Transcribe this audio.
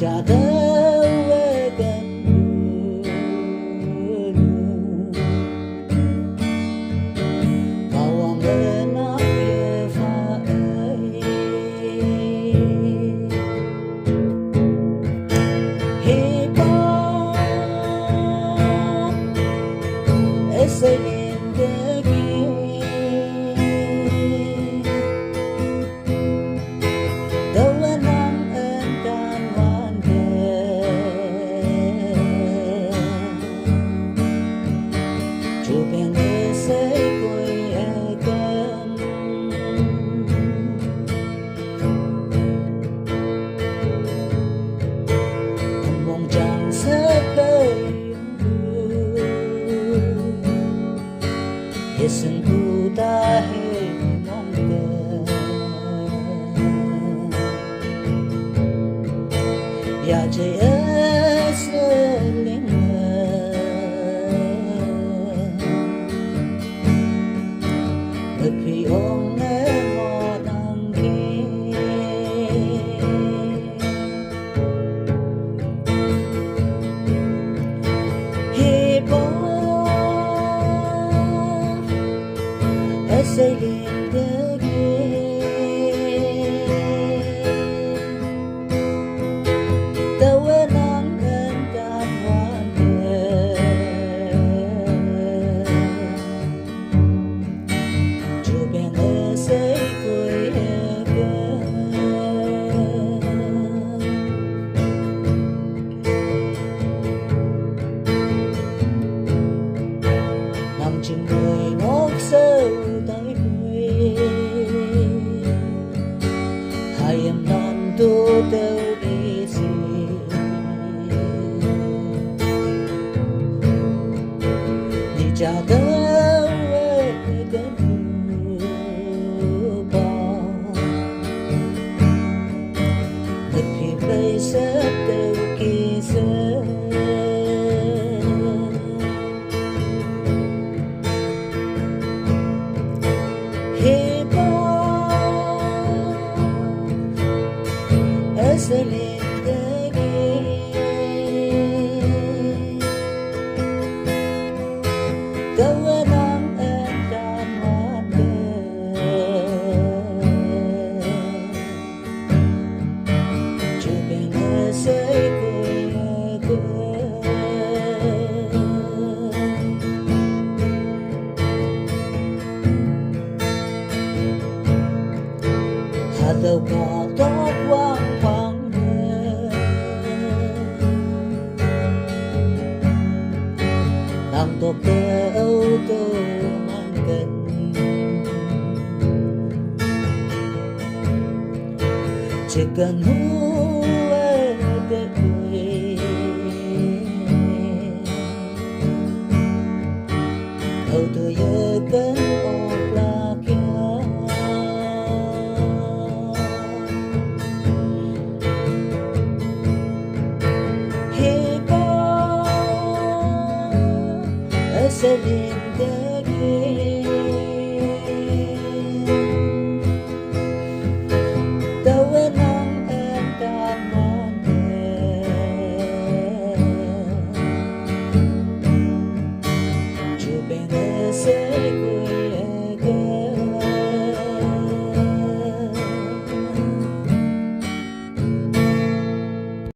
jadawagan bawa menak yefai hiba eselindagi Isn't who the hate longer Ya jaya selinga Lepi ong mo nangki Hibo selindagi tawanan dan wanda jubeng esay kuyaga nằm trên người ngóc sâu I am not totally easy Ni jaga wagan ba Lepi baisa tau kisah selindagi tawanan dan wanda jubeng esay kuyaga hadaw katok wang Nang to kau to manggan Chicken huwa de kui Kau to yakan oplakya selindagi